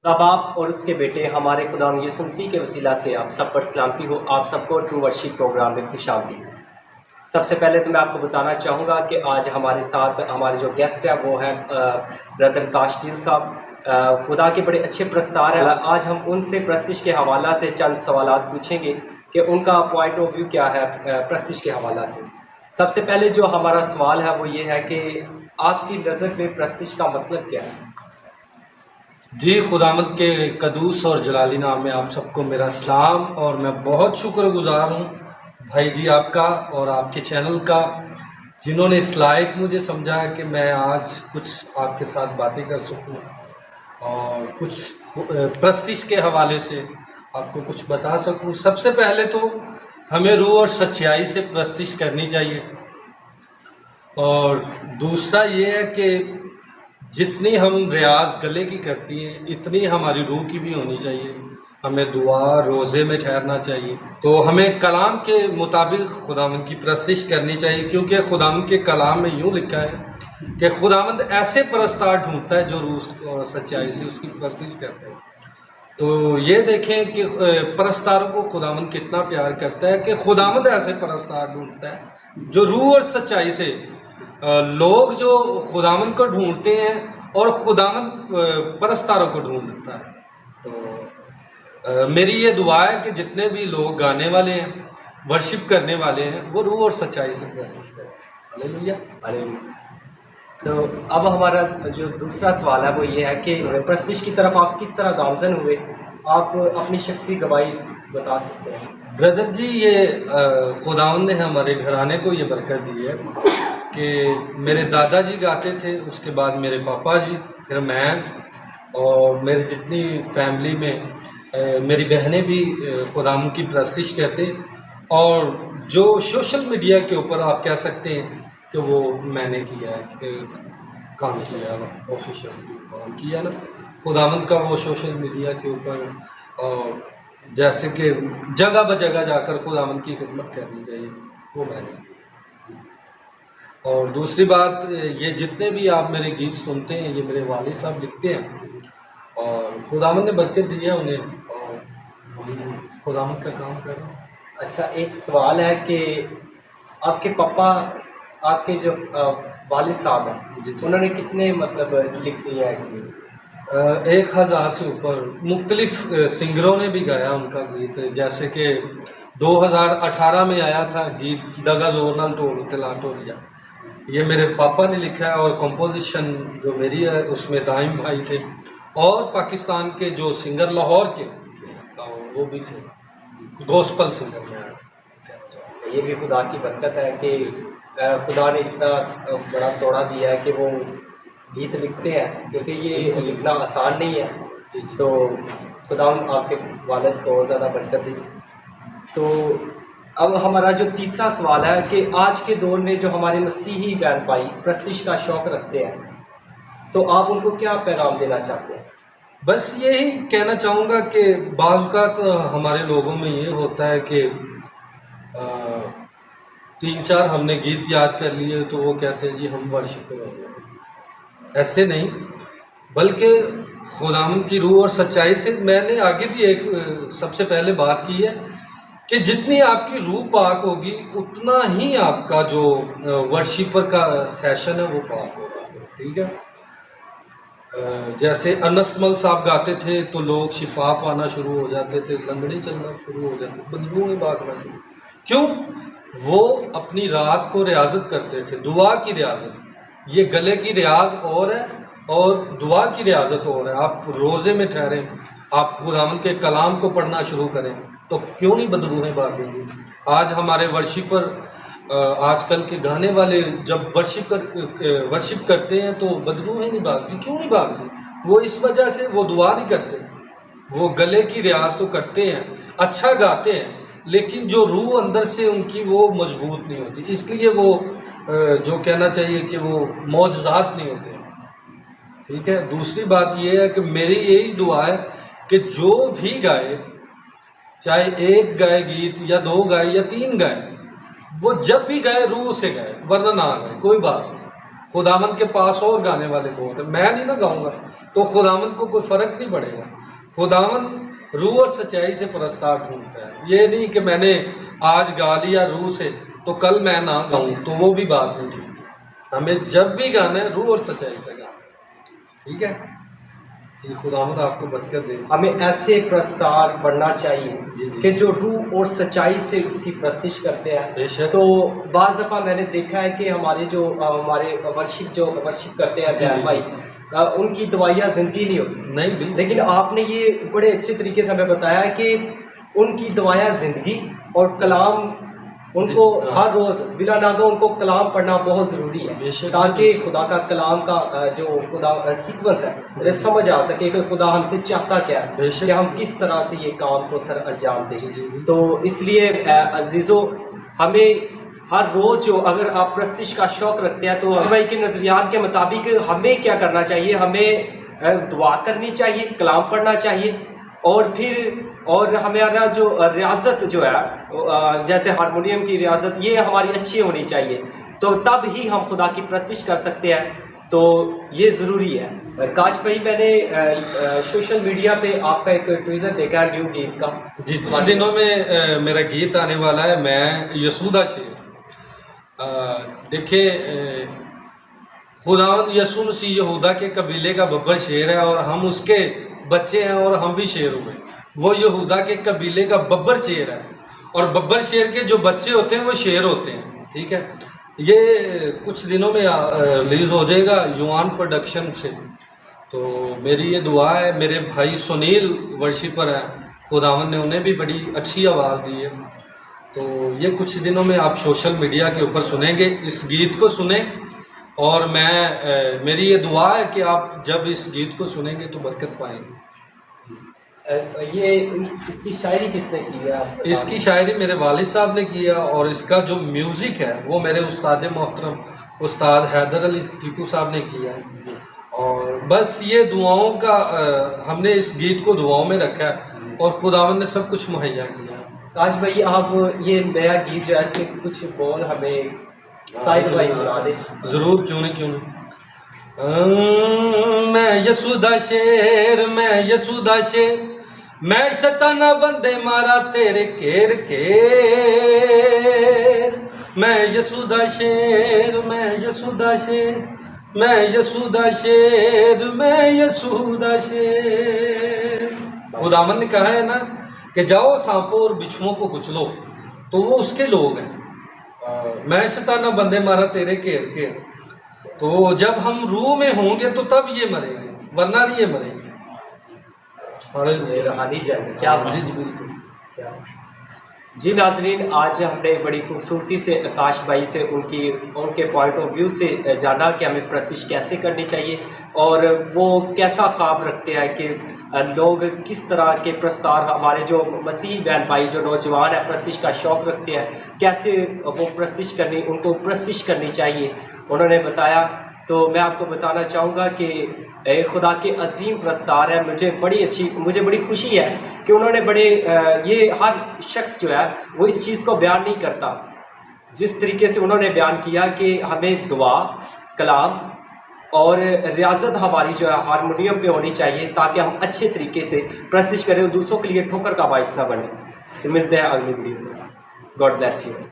अब आप और उसके बेटे हमारे खुदाम यीशु मसीह के वसीला से आप सब पर सलामती हो। आप सबको ट्रू वर्शिप प्रोग्राम में खुशामदीद। सबसे पहले तो मैं आपको बताना चाहूँगा कि आज हमारे साथ हमारे जो गेस्ट है वो है ब्रदर काशडील साहब। खुदा के बड़े अच्छे प्रस्तार हैं। आज हम उनसे प्रस्तिश के हवाला से चंद सवालात पूछेंगे कि उनका पॉइंट ऑफ व्यू क्या है प्रस्तिश के हवाला से। सबसे पहले जो हमारा सवाल है वो ये है कि आपकी नज़र में प्रस्तिश का मतलब क्या है? जी, खुदामद के कदूस और जलाली नाम में आप सबको मेरा सलाम। और मैं बहुत शुक्रगुजार हूँ भाई जी आपका और आपके चैनल का, जिन्होंने इस लायक मुझे समझा कि मैं आज कुछ आपके साथ बातें कर सकूँ और कुछ प्रस्तिश के हवाले से आपको कुछ बता सकूँ। सबसे पहले तो हमें रूह और सच्चाई से प्रस्तिश करनी चाहिए, और दूसरा ये है कि जितनी हम रियाज गले की करती हैं इतनी हमारी रूह की भी होनी चाहिए। हमें दुआ रोज़े में ठहरना चाहिए, तो हमें कलाम के मुताबिक खुदावंद की प्रस्तिश करनी चाहिए, क्योंकि खुदावंद के कलाम में यूँ लिखा है कि खुदावंद ऐसे परस्तार ढूंढता है जो रूह और सच्चाई से उसकी प्रस्तिश करते हैं। तो ये देखें कि परस्तारों को खुदावंद कितना प्यार करता है कि खुदावंद ऐसे परस्तार ढूंढता है जो रूह और सच्चाई से लोग जो खुदावंद को ढूंढते हैं और खुदावंद परस्तारों को ढूंढता है। तो मेरी ये दुआ है कि जितने भी लोग गाने वाले हैं, वर्शिप करने वाले हैं, वो रूह और सच्चाई से प्रस्तिश करें। Hallelujah, hallelujah. तो अब हमारा जो दूसरा सवाल है वो ये है कि प्रस्तिश की तरफ आप किस तरह गामजन हुए? आप अपनी शख्सी गवाही बता सकते हैं। ब्रदर जी, ये खुदावंद ने हमारे घराने को ये बरकत दी है कि मेरे दादाजी गाते थे, उसके बाद मेरे पापा जी, फिर मैं, और मेरी जितनी फैमिली में मेरी बहनें भी खुदावंद की प्रस्तिश करते। और जो सोशल मीडिया के ऊपर आप कह सकते हैं कि वो मैंने किया है, काम किया, ऑफिशियल काम किया ना खुदावंद का, वो सोशल मीडिया के ऊपर, और जैसे कि जगह ब जगह जाकर खुदावंद की खिदमत करनी चाहिए, वो मैंने। और दूसरी बात, ये जितने भी आप मेरे गीत सुनते हैं ये मेरे वालिद साहब लिखते हैं, और खुदावंद ने बरकत दी है उन्हें, और खुदावंद का काम कर रहे हैं। अच्छा, एक सवाल है कि आपके पापा, आपके जो वालिद साहब हैं, उन्होंने कितने मतलब लिख लिया है? 1000 से ऊपर मुख्तलिफ सिंगरों ने भी गाया उनका गीत। जैसे कि 2018 में आया था गीत डगा जोरनल टोल तिला टोलिया, ये मेरे पापा ने लिखा है, और कंपोजिशन जो मेरी है उसमें दाइम भाई थे, और पाकिस्तान के जो सिंगर लाहौर के वो भी थे, गॉस्पल सिंगर में। ये भी खुदा की बरकत है कि खुदा ने इतना बड़ा तोड़ा दिया है कि वो गीत लिखते हैं, क्योंकि ये लिखना आसान नहीं है। तो खुदा आपके वालिद को ज़्यादा बरकत दी। तो अब हमारा जो तीसरा सवाल है कि आज के दौर में जो हमारे मसीही बहन भाई प्रस्तिश का शौक़ रखते हैं, तो आप उनको क्या पैगाम देना चाहते हैं? बस यही कहना चाहूँगा कि बाज़ तो हमारे लोगों में ये होता है कि 3-4 हमने गीत याद कर लिए तो वो कहते हैं जी हम वर्शिप करेंगे। ऐसे नहीं, बल्कि खुदावंद की रूह और सच्चाई से। मैंने आगे भी एक सबसे पहले बात की है कि जितनी आपकी रूह पाक होगी उतना ही आपका जो वर्शिपर का सेशन है वो पाक होगा। ठीक है, जैसे अनसमल साहब गाते थे तो लोग शिफा पाना शुरू हो जाते थे, लंगड़े चलना शुरू हो जाते, बदबूएं भागना शुरू। क्यों? वो अपनी रात को रियाजत करते थे, दुआ की रियाजत। ये गले की रियाज और है और दुआ की रियाजत और है। आप रोज़े में ठहरें, आप खुदावंद के कलाम को पढ़ना शुरू करें, तो क्यों नहीं बदबूएं भागेंगी। आज हमारे वर्शिपर, आजकल के गाने वाले जब वर्शिप करते हैं तो बदबूएं नहीं भागती। क्यों नहीं भागती? वो इस वजह से वो दुआ नहीं करते। वो गले की रियाज तो करते हैं, अच्छा गाते हैं, लेकिन जो रूह अंदर से उनकी वो मजबूत नहीं होती। इसलिए वो जो कहना चाहिए कि वो मौजज़ात नहीं होते। ठीक है। दूसरी बात ये है कि मेरी यही दुआ है कि जो भी गाए, चाहे एक गाए गीत या 2 गाए या 3 गाए, वो जब भी गाए रूह से गाए, वरना ना गाए, कोई बात नहीं। खुदावंद के पास और गाने वाले बहुत हैं, मैं नहीं ना गाऊंगा तो खुदावंद को कोई फ़र्क नहीं पड़ेगा। खुदावंद रूह और सच्चाई से परस्तार ढूंढता है। ये नहीं कि मैंने आज गा लिया रूह से तो कल मैं ना गाऊं, तो वो भी बात नहीं ठीक। हमें जब भी गाना है रूह और सच्चाई से गाना, ठीक है जी। खुदावंद आपको बरकत दे। हमें ऐसे प्रस्तार बनना चाहिए जी, जी। कि जो रूह और सच्चाई से उसकी प्रस्तिश करते हैं। बेशक। तो बाज़ दफ़ा मैंने देखा है कि हमारे जो हमारे वर्शिप करते हैं जी, जी। भाई, उनकी दवाइयाँ ज़िंदगी नहीं होती। नहीं बिल्कुल। लेकिन आपने ये बड़े अच्छे तरीके से हमें बताया कि उनकी दवाइयाँ ज़िंदगी और कलाम, उनको हर रोज़ बिला नागा उनको कलाम पढ़ना बहुत ज़रूरी है, बेशक, ताकि बेशक। खुदा का कलाम का जो खुदा सीक्वेंस है उन्हें समझ आ सके कि खुदा हमसे चाहता क्या है, बेशक। कि हम किस तरह से ये काम को सर अंजाम जी, जी, जी। दें। तो इसलिए अजीज़ों, हमें हर रोज़ जो, अगर आप प्रस्तिश का शौक़ रखते हैं तो भाई के नज़रियात के मुताबिक हमें क्या करना चाहिए? हमें दुआ करनी चाहिए, कलाम पढ़ना चाहिए, और फिर हमारा जो रियाज़त जो है, जैसे हारमोनियम की रियाज़त, ये हमारी अच्छी होनी चाहिए, तो तब ही हम खुदा की प्रस्तिश कर सकते हैं। तो ये ज़रूरी है। काश भाई, मैंने सोशल मीडिया पे आपका एक ट्वीज़र देखा है न्यू गीत का। जी, कुछ दिनों में मेरा गीत आने वाला है, मैं यसूदा से। देखिए, खुदावंद यसू मसीह यहूदा के कबीले का बब्बर शेर है और हम उसके बच्चे हैं और हम भी शेर हुए। वो यहूदा के कबीले का बब्बर शेर है और बब्बर शेर के जो बच्चे होते हैं वो शेर होते हैं, ठीक है। ये कुछ दिनों में रिलीज़ हो जाएगा युवान प्रोडक्शन से। तो मेरी ये दुआ है, मेरे भाई सुनील वर्शिपर हैं, खुदावंद ने उन्हें भी बड़ी अच्छी आवाज़ दी है। तो ये कुछ दिनों में आप सोशल मीडिया के ऊपर सुनेंगे, इस गीत को सुने। और मेरी ये दुआ है कि आप जब इस गीत को सुनेंगे तो बरकत पाएंगे। ये इसकी शायरी किसने की है? आप इसकी शायरी मेरे वालिद साहब ने किया और इसका जो म्यूज़िक है वो मेरे उस्ताद मोहतरम उस्ताद हैदर अली टीपू साहब ने किया है। और बस ये दुआओं का हमने इस गीत को दुआओं में रखा है और खुदावंद ने सब कुछ मुहैया किया। काश भाई, आप ये नया गीत जो है इसके कुछ बोल हमें स्टाइल वाइज सुना दें। ज़रूर, क्यों नहीं। मैं यसूदा शेर, मैं यसूदा शेर, मैं शताना बंदे मारा तेरे केर केर। मैं यसूदा शेर, मैं यसूदा शेर, मैं यसूदा शेर, मैं यसूदा शेर। खुदावंद ने कहा है ना कि जाओ सांपों और बिच्छुओं को कुचलो, तो वो उसके लोग हैं। मैं शताना बंदे मारा तेरे घेर के। तो जब हम रूह में होंगे तो तब ये मरेंगे, वरना नहीं ये मरेंगे। क्या जी जी बिल्कुल। जी नाजरीन, आज हमने बड़ी खूबसूरती से आकाश भाई से उनके पॉइंट ऑफ व्यू से जाना कि हमें प्रस्तिश कैसे करनी चाहिए और वो कैसा ख्वाब रखते हैं कि लोग किस तरह के प्रस्तार, हमारे जो मसीही बहन भाई जो नौजवान है प्रस्तिश का शौक़ रखते हैं, कैसे वो प्रस्तिश करनी, उनको प्रस्तिश करनी चाहिए, उन्होंने बताया। तो मैं आपको बताना चाहूँगा कि खुदा के अजीम प्रस्तार है। मुझे बड़ी खुशी है कि उन्होंने ये हर शख्स जो है वो इस चीज़ को बयान नहीं करता जिस तरीके से उन्होंने बयान किया कि हमें दुआ, कलाम और रियाज़त हमारी जो है हारमोनियम पे होनी चाहिए ताकि हम अच्छे तरीके से प्रस्तिश करें और दूसरों के लिए ठोकर का बाइस ना बने। तो मिलते हैं अगली वीडियो के साथ। God bless you.